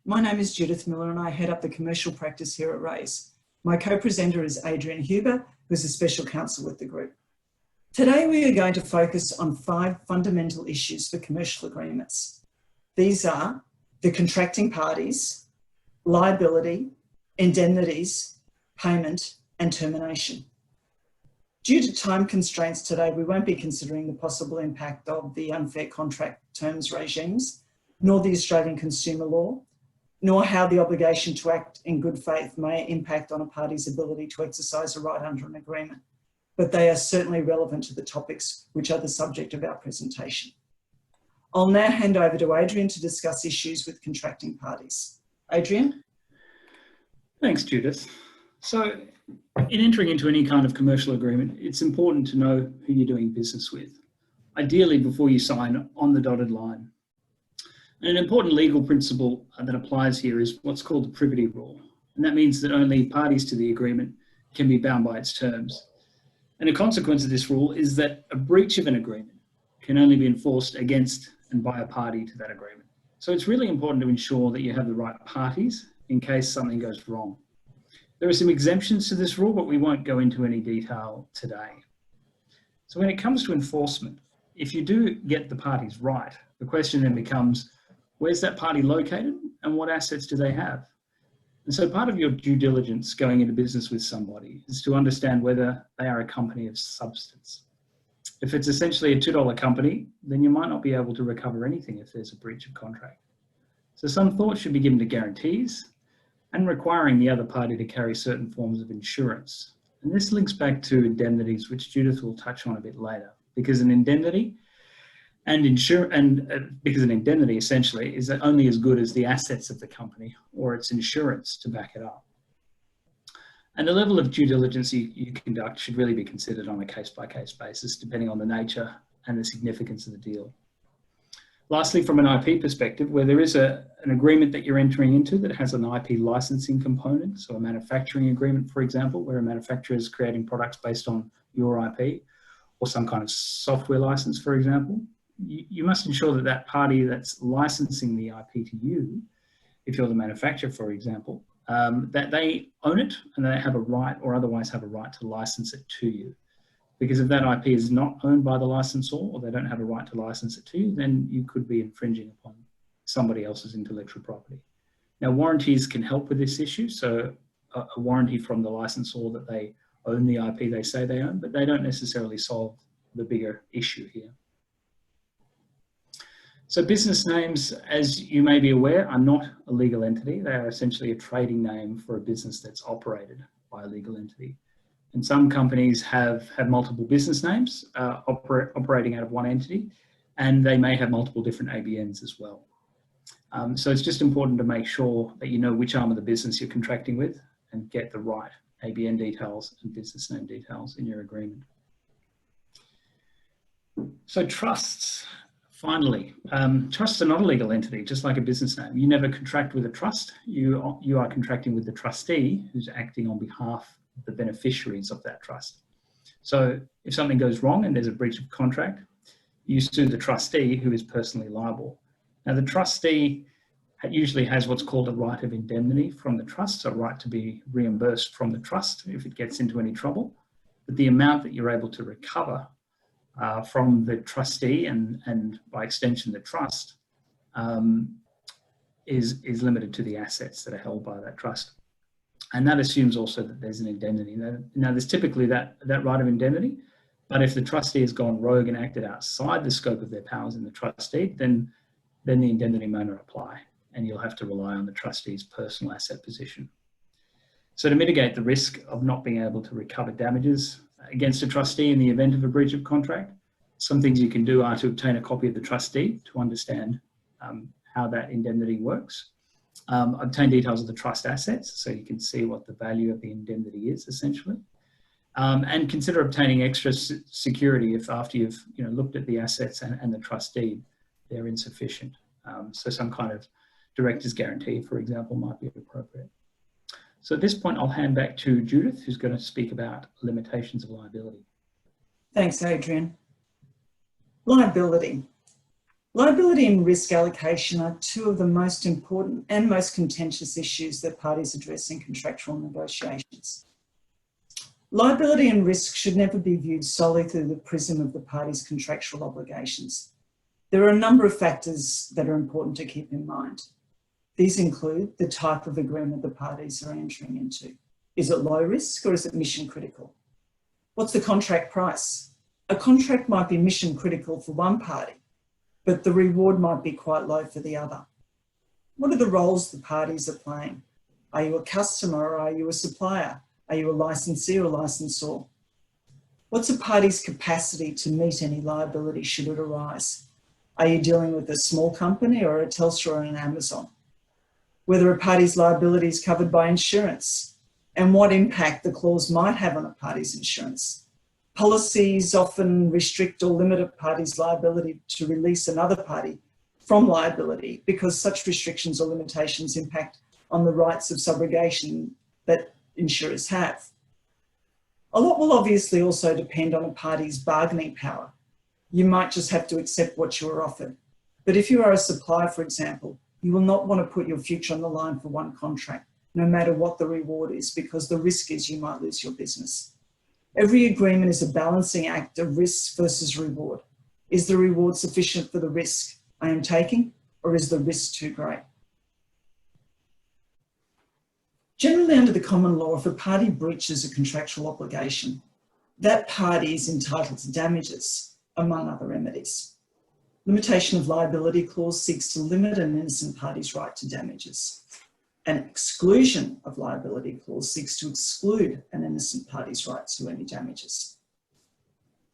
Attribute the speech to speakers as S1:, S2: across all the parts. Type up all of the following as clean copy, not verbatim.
S1: My name is Judith Miller and I head up the commercial practice here at Wrays. My co-presenter is Adrian Huber, who's a special counsel with the group. Today we are going to focus on 5 fundamental issues for commercial agreements. These are the contracting parties, liability, indemnities, payment and termination. Due to time constraints today, we won't be considering the possible impact of the unfair contract terms regimes, nor the Australian consumer law, nor how the obligation to act in good faith may impact on a party's ability to exercise a right under an agreement. But they are certainly relevant to the topics which are the subject of our presentation. I'll now hand over to Adrian to discuss issues with contracting parties. Adrian?
S2: Thanks, Judith. So, in entering into any kind of commercial agreement, it's important to know who you're doing business with, ideally before you sign on the dotted line. And an important legal principle that applies here is what's called the privity rule. And that means that only parties to the agreement can be bound by its terms. And a consequence of this rule is that a breach of an agreement can only be enforced against and by a party to that agreement. So it's really important to ensure that you have the right parties in case something goes wrong. There are some exemptions to this rule, but we won't go into any detail today. So when it comes to enforcement, if you do get the parties right, the question then becomes, where's that party located and what assets do they have? And so part of your due diligence going into business with somebody is to understand whether they are a company of substance. If it's essentially a $2 company, then you might not be able to recover anything if there's a breach of contract. So some thought should be given to guarantees and requiring the other party to carry certain forms of insurance. And this links back to indemnities, which Judith will touch on a bit later, because an indemnity because an indemnity essentially is only as good as the assets of the company or its insurance to back it up. And the level of due diligence you conduct should really be considered on a case-by-case basis, depending on the nature and the significance of the deal. Lastly, from an IP perspective, where there is an agreement that you're entering into that has an IP licensing component, so a manufacturing agreement, for example, where a manufacturer is creating products based on your IP, or some kind of software license, for example, you must ensure that that party that's licensing the IP to you, if you're the manufacturer, for example, that they own it and they have a right or otherwise have a right to license it to you. Because if that IP is not owned by the licensor or they don't have a right to license it to you, then you could be infringing upon somebody else's intellectual property. Now, warranties can help with this issue. So a warranty from the licensor that they own the IP they say they own, but they don't necessarily solve the bigger issue here. So business names, as you may be aware, are not a legal entity. They are essentially a trading name for a business that's operated by a legal entity. And some companies have multiple business names operating out of one entity, and they may have multiple different ABNs as well. So it's just important to make sure that you know which arm of the business you're contracting with and get the right ABN details and business name details in your agreement. So trusts, finally. Trusts are not a legal entity, just like a business name. You never contract with a trust. You are contracting with the trustee who's acting on behalf of the beneficiaries of that trust. So if something goes wrong and there's a breach of contract, you sue the trustee who is personally liable. Now the trustee usually has what's called a right of indemnity from the trust, so a right to be reimbursed from the trust if it gets into any trouble. But the amount that you're able to recover from the trustee and by extension the trust is limited to the assets that are held by that trust. And that assumes also that there's an indemnity. Now there's typically that right of indemnity, but if the trustee has gone rogue and acted outside the scope of their powers in the trustee, then the indemnity may not apply and you'll have to rely on the trustee's personal asset position. So to mitigate the risk of not being able to recover damages against a trustee in the event of a breach of contract, some things you can do are to obtain a copy of the trustee to understand how that indemnity works. Obtain details of the trust assets so you can see what the value of the indemnity is essentially. And consider obtaining extra security if after you've looked at the assets and the trustee, they're insufficient. So some kind of director's guarantee, for example, might be appropriate. So at this point, I'll hand back to Judith, who's going to speak about limitations of liability.
S1: Thanks, Adrian. Liability. Liability and risk allocation are two of the most important and most contentious issues that parties address in contractual negotiations. Liability and risk should never be viewed solely through the prism of the parties' contractual obligations. There are a number of factors that are important to keep in mind. These include the type of agreement the parties are entering into. Is it low risk or is it mission critical? What's the contract price? A contract might be mission critical for one party, but the reward might be quite low for the other. What are the roles the parties are playing? Are you a customer or are you a supplier? Are you a licensee or licensor? What's a party's capacity to meet any liability should it arise? Are you dealing with a small company or a Telstra or an Amazon? Whether a party's liability is covered by insurance and what impact the clause might have on a party's insurance. Policies often restrict or limit a party's liability to release another party from liability because such restrictions or limitations impact on the rights of subrogation that insurers have. A lot will obviously also depend on a party's bargaining power. You might just have to accept what you are offered. But if you are a supplier, for example, you will not want to put your future on the line for one contract, no matter what the reward is, because the risk is you might lose your business. Every agreement is a balancing act of risk versus reward. Is the reward sufficient for the risk I am taking, or is the risk too great? Generally, under the common law, if a party breaches a contractual obligation, that party is entitled to damages, among other remedies. Limitation of liability clause seeks to limit an innocent party's right to damages. An exclusion of liability clause seeks to exclude an innocent party's right to any damages.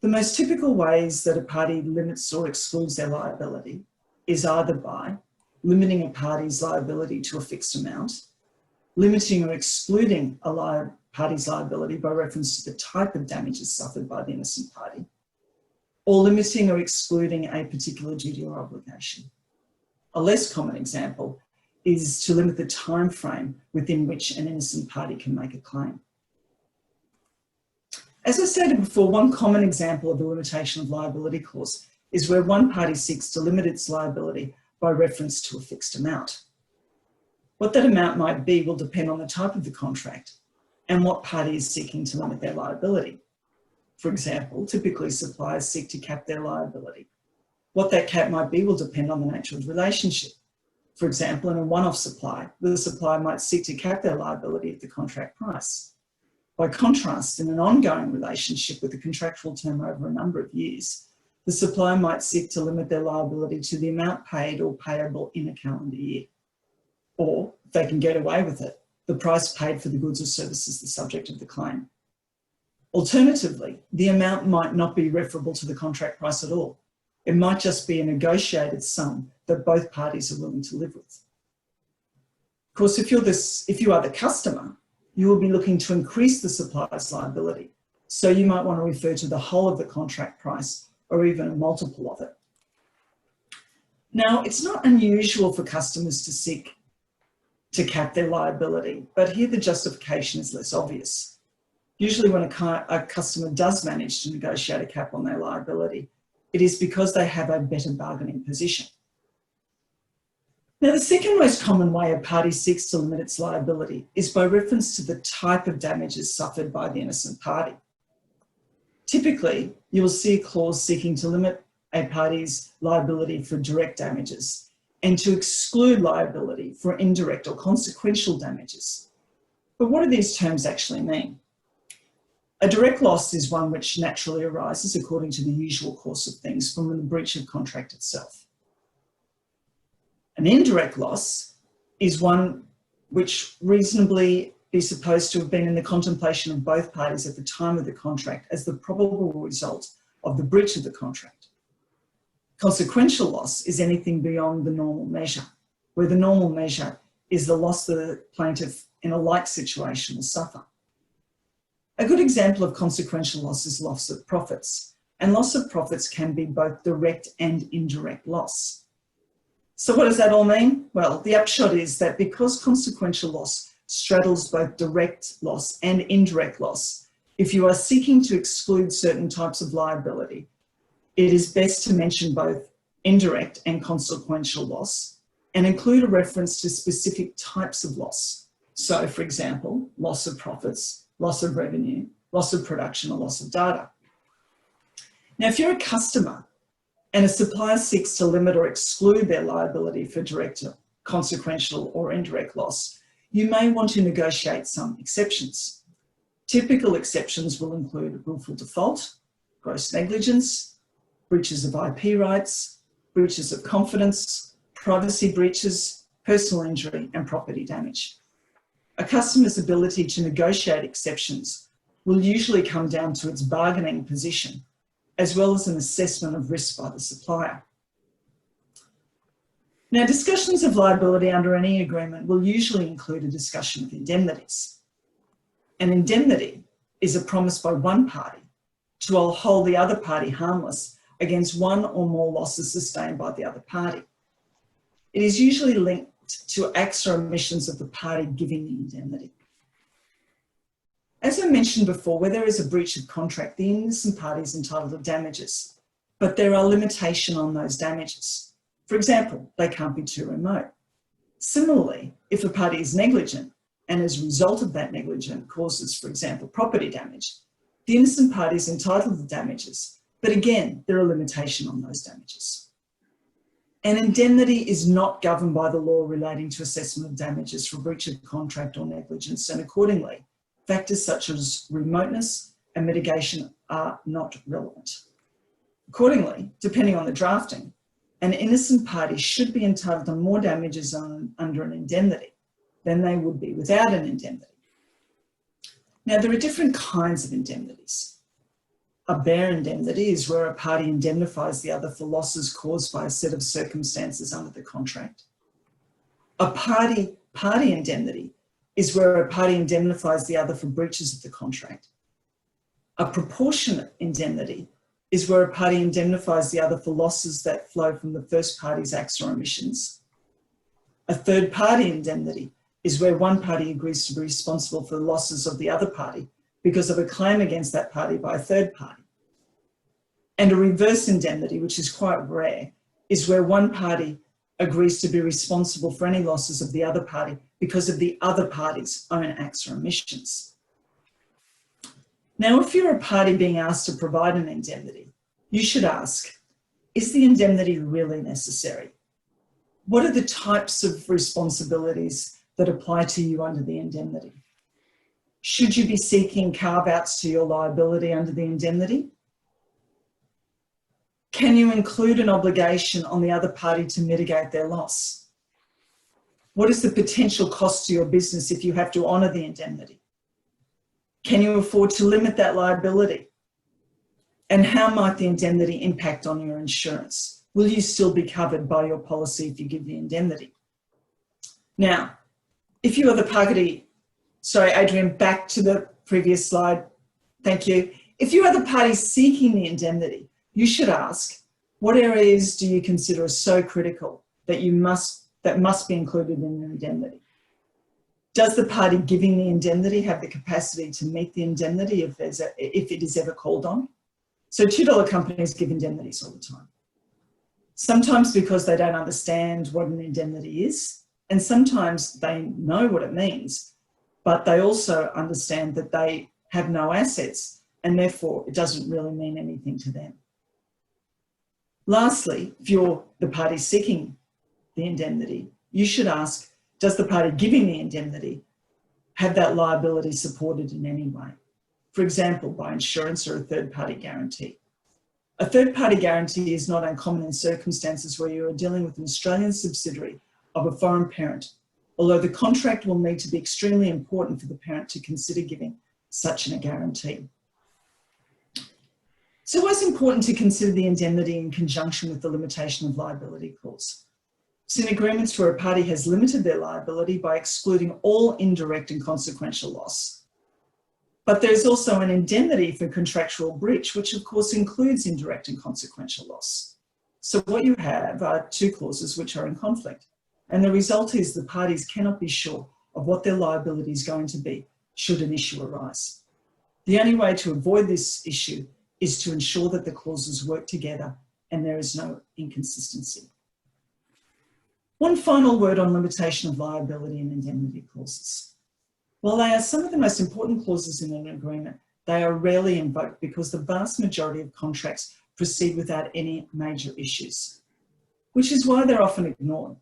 S1: The most typical ways that a party limits or excludes their liability is either by limiting a party's liability to a fixed amount, limiting or excluding a party's liability by reference to the type of damages suffered by the innocent party, or limiting or excluding a particular duty or obligation. A less common example is to limit the time frame within which an innocent party can make a claim. As I stated before, one common example of a limitation of liability clause is where one party seeks to limit its liability by reference to a fixed amount. What that amount might be will depend on the type of the contract and what party is seeking to limit their liability. For example, typically suppliers seek to cap their liability. What that cap might be will depend on the nature of the relationship. For example, in a one-off supply, the supplier might seek to cap their liability at the contract price. By contrast, in an ongoing relationship with a contractual term over a number of years, the supplier might seek to limit their liability to the amount paid or payable in a calendar year. Or, if they can get away with it, the price paid for the goods or services the subject of the claim. Alternatively, the amount might not be referable to the contract price at all. It might just be a negotiated sum that both parties are willing to live with. Of course, if you are the customer, you will be looking to increase the supplier's liability. So you might want to refer to the whole of the contract price or even a multiple of it. Now, it's not unusual for customers to seek to cap their liability, but here the justification is less obvious. Usually when a customer does manage to negotiate a cap on their liability, it is because they have a better bargaining position. Now, the second most common way a party seeks to limit its liability is by reference to the type of damages suffered by the innocent party. Typically, you will see a clause seeking to limit a party's liability for direct damages and to exclude liability for indirect or consequential damages. But what do these terms actually mean? A direct loss is one which naturally arises according to the usual course of things from the breach of contract itself. An indirect loss is one which reasonably is supposed to have been in the contemplation of both parties at the time of the contract as the probable result of the breach of the contract. Consequential loss is anything beyond the normal measure, where the normal measure is the loss the plaintiff in a like situation will suffer. A good example of consequential loss is loss of profits, and loss of profits can be both direct and indirect loss. So what does that all mean? Well, the upshot is that because consequential loss straddles both direct loss and indirect loss, if you are seeking to exclude certain types of liability, it is best to mention both indirect and consequential loss, and include a reference to specific types of loss. So, for example, loss of profits, loss of revenue, loss of production, or loss of data. Now, if you're a customer and a supplier seeks to limit or exclude their liability for direct, consequential, or indirect loss, you may want to negotiate some exceptions. Typical exceptions will include willful default, gross negligence, breaches of IP rights, breaches of confidence, privacy breaches, personal injury, and property damage. A customer's ability to negotiate exceptions will usually come down to its bargaining position, as well as an assessment of risk by the supplier. Now, discussions of liability under any agreement will usually include a discussion of indemnities. An indemnity is a promise by one party to hold the other party harmless against one or more losses sustained by the other party. It is usually linked to acts or omissions of the party giving the indemnity. As I mentioned before, where there is a breach of contract, the innocent party is entitled to damages, but there are limitations on those damages. For example, they can't be too remote. Similarly, if a party is negligent and as a result of that negligence causes, for example, property damage, the innocent party is entitled to damages, but again, there are limitations on those damages. An indemnity is not governed by the law relating to assessment of damages for breach of contract or negligence, and accordingly, factors such as remoteness and mitigation are not relevant. Accordingly, depending on the drafting, an innocent party should be entitled to more damages under an indemnity than they would be without an indemnity. Now, there are different kinds of indemnities. A bare indemnity is where a party indemnifies the other for losses caused by a set of circumstances under the contract. A party indemnity is where a party indemnifies the other for breaches of the contract. A proportionate indemnity is where a party indemnifies the other for losses that flow from the first party's acts or omissions. A third party indemnity is where one party agrees to be responsible for the losses of the other party because of a claim against that party by a third party. And a reverse indemnity, which is quite rare, is where one party agrees to be responsible for any losses of the other party because of the other party's own acts or omissions. Now, if you're a party being asked to provide an indemnity, you should ask, is the indemnity really necessary? What are the types of responsibilities that apply to you under the indemnity? Should you be seeking carve-outs to your liability under the indemnity? Can you include an obligation on the other party to mitigate their loss? What is the potential cost to your business if you have to honour the indemnity? Can you afford to limit that liability? And how might the indemnity impact on your insurance? Will you still be covered by your policy if you give the indemnity? Now, if you are the party, sorry, Adrian, back to the previous slide. Thank you. If you are the party seeking the indemnity, you should ask, what areas do you consider are so critical that must be included in the indemnity? Does the party giving the indemnity have the capacity to meet the indemnity if it is ever called on? So $2 companies give indemnities all the time. Sometimes because they don't understand what an indemnity is, and sometimes they know what it means, but they also understand that they have no assets and therefore it doesn't really mean anything to them. Lastly, if you're the party seeking the indemnity, you should ask, does the party giving the indemnity have that liability supported in any way? For example, by insurance or a third-party guarantee. A third-party guarantee is not uncommon in circumstances where you are dealing with an Australian subsidiary of a foreign parent, although the contract will need to be extremely important for the parent to consider giving such a guarantee. So it's important to consider the indemnity in conjunction with the limitation of liability clause. It's in agreements where a party has limited their liability by excluding all indirect and consequential loss. But there's also an indemnity for contractual breach, which of course includes indirect and consequential loss. So what you have are two clauses which are in conflict. And the result is the parties cannot be sure of what their liability is going to be should an issue arise. The only way to avoid this issue is to ensure that the clauses work together and there is no inconsistency. One final word on limitation of liability and indemnity clauses. While they are some of the most important clauses in an agreement, they are rarely invoked because the vast majority of contracts proceed without any major issues, which is why they're often ignored.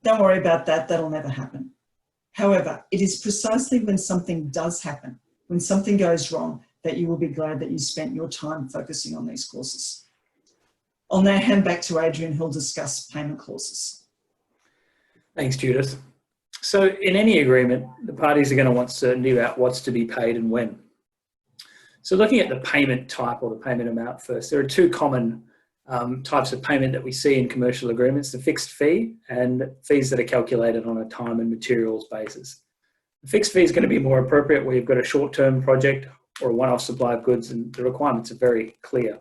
S1: Don't worry about that, that'll never happen. However, it is precisely when something does happen, when something goes wrong, that you will be glad that you spent your time focusing on these clauses. I'll now hand back to Adrian, who'll discuss payment clauses.
S2: Thanks, Judith. So in any agreement, the parties are going to want certainty about what's to be paid and when. So looking at the payment type or the payment amount first, there are two common types of payment that we see in commercial agreements: the fixed fee and fees that are calculated on a time and materials basis. The fixed fee is going to be more appropriate where you've got a short-term project or a one-off supply of goods and the requirements are very clear.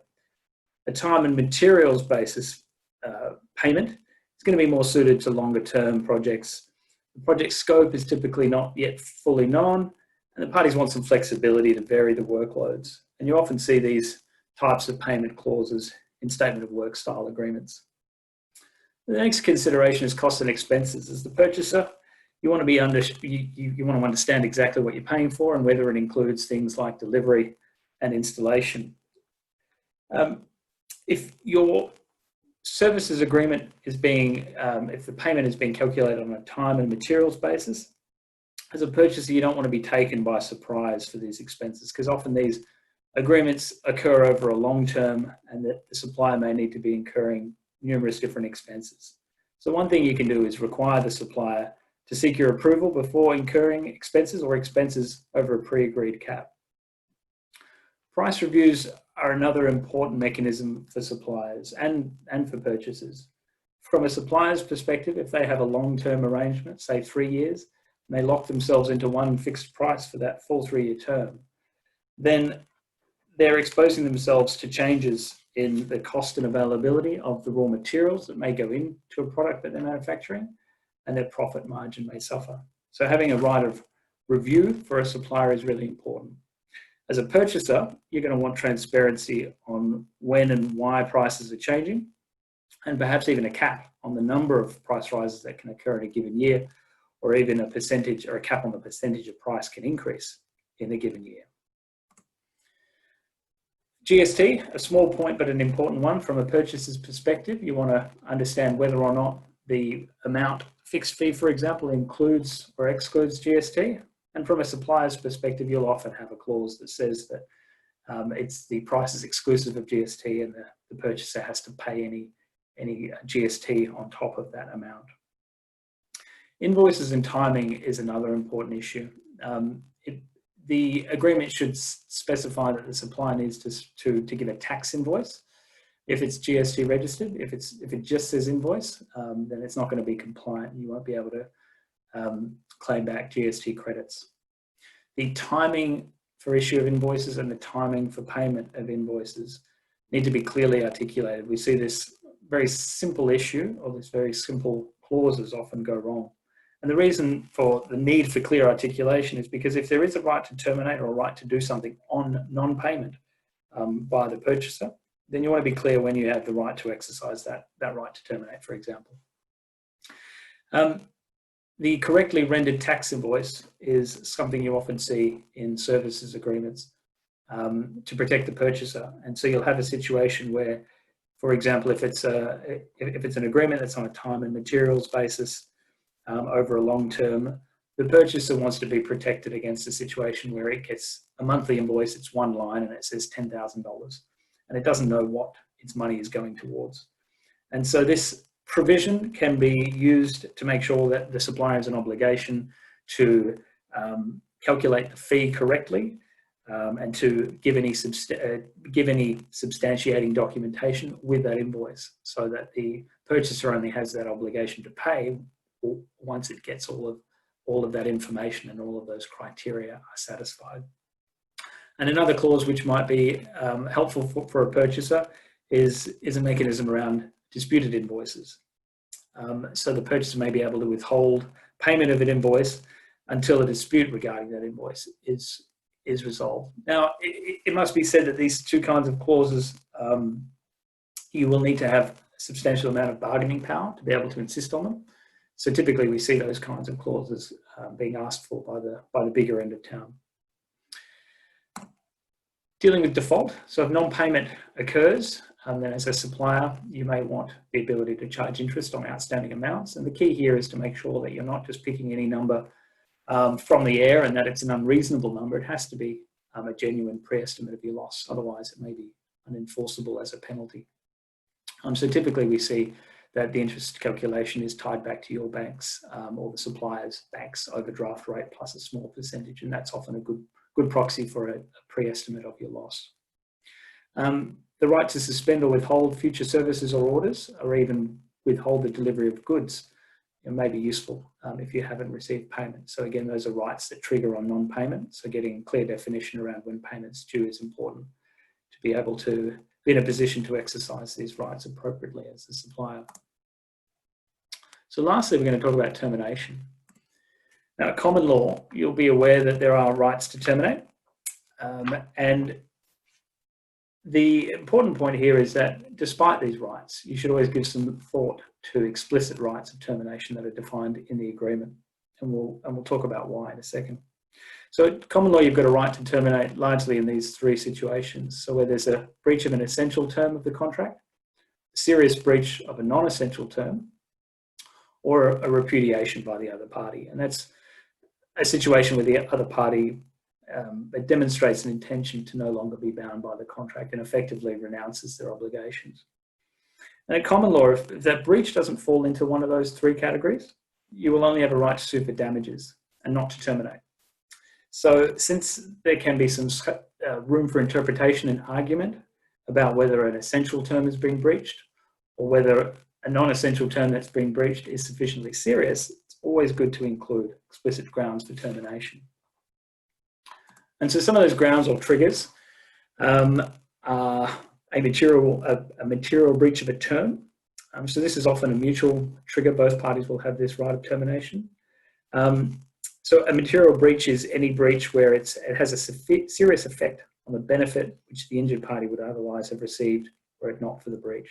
S2: A time and materials basis payment is going to be more suited to longer-term projects. The project scope is typically not yet fully known, and the parties want some flexibility to vary the workloads. And you often see these types of payment clauses in statement of work style agreements. The next consideration is costs and expenses. As the purchaser, you want to understand exactly what you're paying for and whether it includes things like delivery and installation. If your services agreement is if the payment is being calculated on a time and materials basis, as a purchaser, you don't want to be taken by surprise for these expenses, because often these agreements occur over a long term and that the supplier may need to be incurring numerous different expenses. So one thing you can do is require the supplier to seek your approval before incurring expenses or expenses over a pre-agreed cap. Price reviews are another important mechanism for suppliers and for purchasers. From a supplier's perspective, if they have a long-term arrangement, say 3 years, and they lock themselves into one fixed price for that full 3-year term, then they're exposing themselves to changes in the cost and availability of the raw materials that may go into a product that they're manufacturing, and their profit margin may suffer. So having a right of review for a supplier is really important. As a purchaser, you're going to want transparency on when and why prices are changing, and perhaps even a cap on the number of price rises that can occur in a given year, or even a percentage or a cap on the percentage of price can increase in a given year. GST, a small point but an important one from a purchaser's perspective. You want to understand whether or not the amount fixed fee, for example, includes or excludes GST. And from a supplier's perspective, you'll often have a clause that says that the price is exclusive of GST and the purchaser has to pay any GST on top of that amount. Invoices and timing is another important issue. The agreement should specify that the supplier needs to give a tax invoice if it's GST registered. If it just says invoice, then it's not going to be compliant. You won't be able to claim back GST credits. The timing for issue of invoices and the timing for payment of invoices need to be clearly articulated. We see this very simple issue, or this very simple clauses often go wrong. And the reason for the need for clear articulation is because if there is a right to terminate or a right to do something on non-payment by the purchaser, then you want to be clear when you have the right to exercise that right to terminate, for example. The correctly rendered tax invoice is something you often see in services agreements to protect the purchaser. And so you'll have a situation where, for example, if it's an agreement that's on a time and materials basis, over a long term, the purchaser wants to be protected against a situation where it gets a monthly invoice, it's one line and it says $10,000 and it doesn't know what its money is going towards. And so this provision can be used to make sure that the supplier has an obligation to calculate the fee correctly and to give any substantiating documentation with that invoice, so that the purchaser only has that obligation to pay once it gets all of that information and all of those criteria are satisfied. And another clause which might be helpful for a purchaser is a mechanism around disputed invoices. So the purchaser may be able to withhold payment of an invoice until a dispute regarding that invoice is resolved. Now, it must be said that these two kinds of clauses you will need to have a substantial amount of bargaining power to be able to insist on them. So typically we see those kinds of clauses being asked for by the bigger end of town. Dealing with default. So if non-payment occurs, then as a supplier, you may want the ability to charge interest on outstanding amounts. And the key here is to make sure that you're not just picking any number from the air and that it's an unreasonable number. It has to be a genuine pre-estimate of your loss. Otherwise, it may be unenforceable as a penalty. So typically we see that the interest calculation is tied back to your bank's or the supplier's bank's overdraft rate plus a small percentage, and that's often a good proxy for a pre-estimate of your loss. The right to suspend or withhold future services or orders, or even withhold the delivery of goods, may be useful if you haven't received payment. So again, those are rights that trigger on non-payment. So getting a clear definition around when payment's due is important to be able to be in a position to exercise these rights appropriately as a supplier. So lastly, we're going to talk about termination. Now, at common law, you'll be aware that there are rights to terminate. And the important point here is that despite these rights, you should always give some thought to explicit rights of termination that are defined in the agreement. And we'll talk about why in a second. So at common law, you've got a right to terminate largely in these three situations. So where there's a breach of an essential term of the contract, a serious breach of a non-essential term, or a repudiation by the other party. And that's a situation where the other party it demonstrates an intention to no longer be bound by the contract and effectively renounces their obligations. And at common law, if that breach doesn't fall into one of those three categories, you will only have a right to sue for damages and not to terminate. So since there can be some room for interpretation and argument about whether an essential term is being breached or whether a non-essential term that's being breached is sufficiently serious, it's always good to include explicit grounds for termination. And so some of those grounds or triggers are a material breach of a term. So this is often a mutual trigger. Both parties will have this right of termination. So a material breach is any breach where it has a serious effect on the benefit which the injured party would otherwise have received were it not for the breach.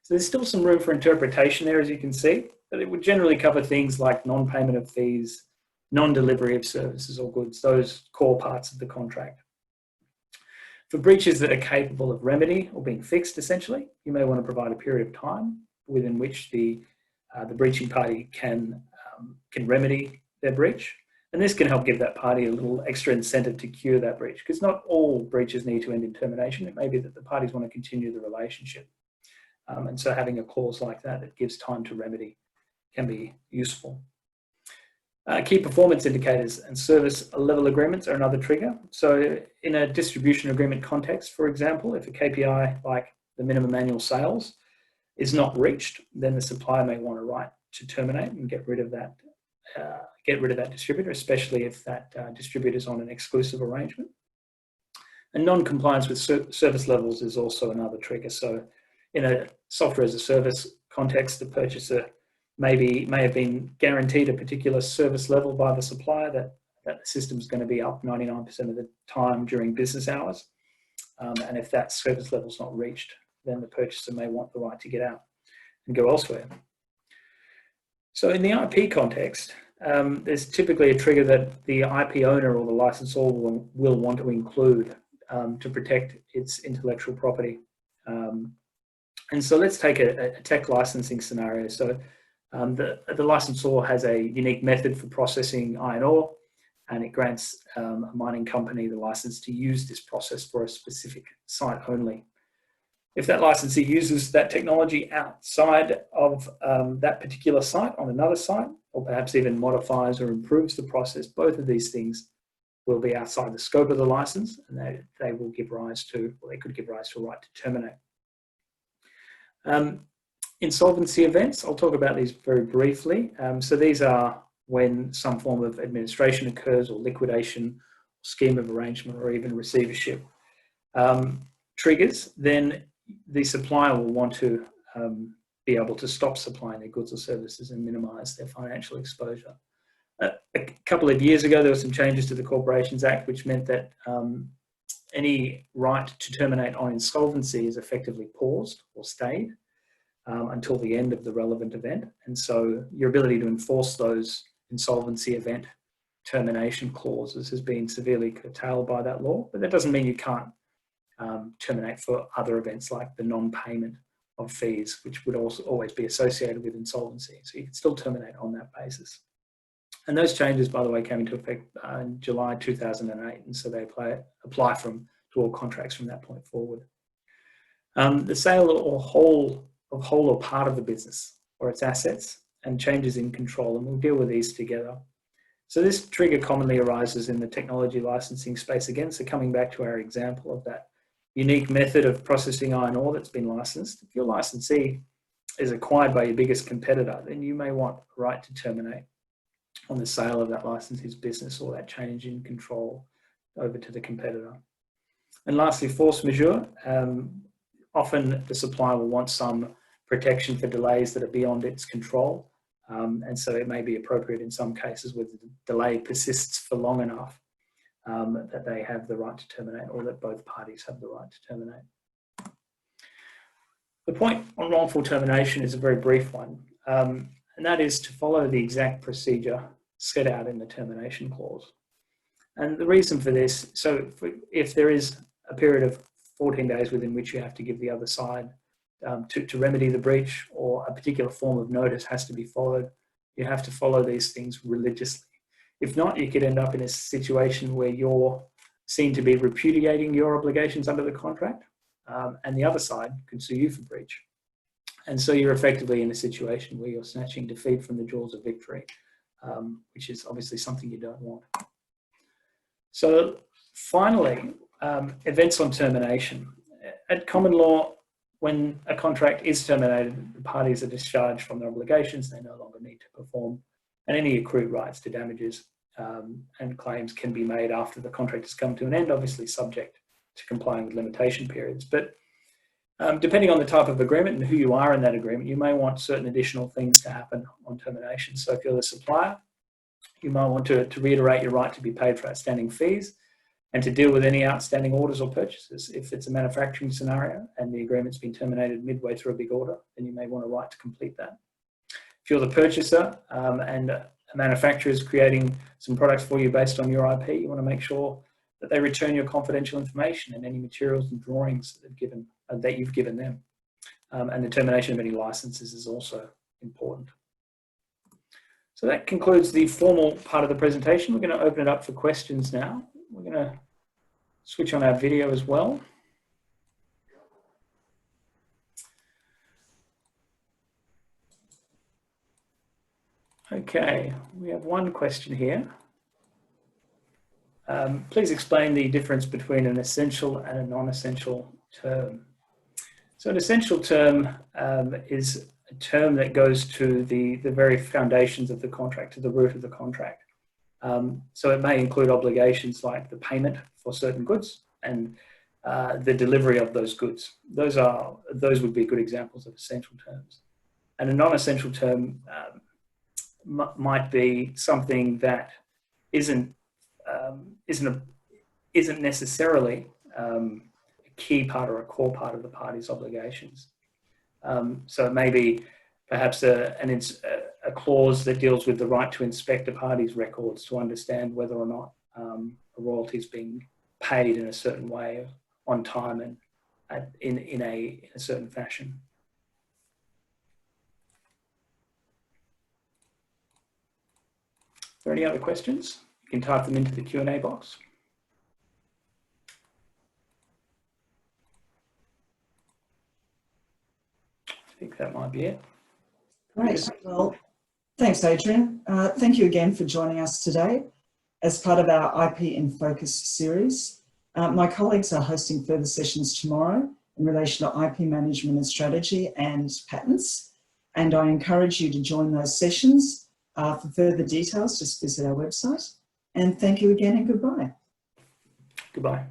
S2: So there's still some room for interpretation there, as you can see, but it would generally cover things like non-payment of fees, non-delivery of services or goods, those core parts of the contract. For breaches that are capable of remedy or being fixed, essentially, you may want to provide a period of time within which the breaching party can remedy their breach. And this can help give that party a little extra incentive to cure that breach, because not all breaches need to end in termination. It may be that the parties want to continue the relationship. And so having a clause like that that gives time to remedy can be useful. Key performance indicators and service level agreements are another trigger. So in a distribution agreement context, for example, if a KPI like the minimum annual sales is not reached, then the supplier may want a right to terminate and get rid of that distributor, especially if that distributor is on an exclusive arrangement. And non-compliance with service levels is also another trigger. So in a software as a service context, the purchaser may have been guaranteed a particular service level by the supplier that the system is going to be up 99% of the time during business hours. And if that service level is not reached, then the purchaser may want the right to get out and go elsewhere. So in the IP context, there's typically a trigger that the IP owner or the licensor will want to include to protect its intellectual property. And so let's take a tech licensing scenario. So the licensor has a unique method for processing iron ore, and it grants a mining company the license to use this process for a specific site only. If that licensee uses that technology outside of that particular site on another site, or perhaps even modifies or improves the process, both of these things will be outside the scope of the license, and they will give rise to, or they could give rise to a right to terminate. Insolvency events, I'll talk about these very briefly. So these are when some form of administration occurs, or liquidation, scheme of arrangement, or even receivership triggers, then the supplier will want to be able to stop supplying their goods or services and minimise their financial exposure. A couple of years ago, there were some changes to the Corporations Act, which meant that any right to terminate on insolvency is effectively paused or stayed until the end of the relevant event. And so your ability to enforce those insolvency event termination clauses has been severely curtailed by that law, but that doesn't mean you can't terminate for other events like the non-payment of fees, which would also always be associated with insolvency. So you can still terminate on that basis. And those changes, by the way, came into effect in July 2008, and so they apply to all contracts from that point forward. The sale or whole or part of the business or its assets and changes in control, and we'll deal with these together. So this trigger commonly arises in the technology licensing space again. So coming back to our example of that unique method of processing iron ore that's been licensed, if your licensee is acquired by your biggest competitor, then you may want a right to terminate on the sale of that licensee's business or that change in control over to the competitor. And lastly, force majeure. Often the supplier will want some protection for delays that are beyond its control. And so it may be appropriate in some cases where the delay persists for long enough that they have the right to terminate, or that both parties have the right to terminate. The point on wrongful termination is a very brief one, and that is to follow the exact procedure set out in the termination clause. And the reason for this, so if there is a period of 14 days within which you have to give the other side to remedy the breach, or a particular form of notice has to be followed, you have to follow these things religiously. If not, you could end up in a situation where you're seen to be repudiating your obligations under the contract, and the other side could sue you for breach. And so you're effectively in a situation where you're snatching defeat from the jaws of victory, which is obviously something you don't want. So finally, events on termination. At common law, when a contract is terminated, the parties are discharged from their obligations, they no longer need to perform, and any accrued rights to damages and claims can be made after the contract has come to an end, obviously subject to complying with limitation periods. But depending on the type of agreement and who you are in that agreement, you may want certain additional things to happen on termination. So if you're the supplier, you might want to reiterate your right to be paid for outstanding fees and to deal with any outstanding orders or purchases. If it's a manufacturing scenario and the agreement's been terminated midway through a big order, then you may want a right to complete that. If you're the purchaser and a manufacturer is creating some products for you based on your IP, you want to make sure that they return your confidential information and any materials and drawings that you've given them. And the termination of any licenses is also important. So that concludes the formal part of the presentation. We're going to open it up for questions now. We're going to switch on our video as well. Okay, we have one question here. Please explain the difference between an essential and a non-essential term. So an essential term is a term that goes to the very foundations of the contract, to the root of the contract. So it may include obligations like the payment for certain goods and the delivery of those goods. Those would be good examples of essential terms. And a non-essential term might be something that isn't necessarily a key part or a core part of the party's obligations. So it may be perhaps a clause that deals with the right to inspect a party's records to understand whether or not a royalty is being paid in a certain way on time and in a certain fashion. Are there any other questions? You can type them into the Q&A box. I think that might be it.
S1: Great. Well, thanks, Adrian. Thank you again for joining us today as part of our IP in Focus series. My colleagues are hosting further sessions tomorrow in relation to IP management and strategy and patents, and I encourage you to join those sessions. For further details, just visit our website. And thank you again and goodbye.
S2: Goodbye.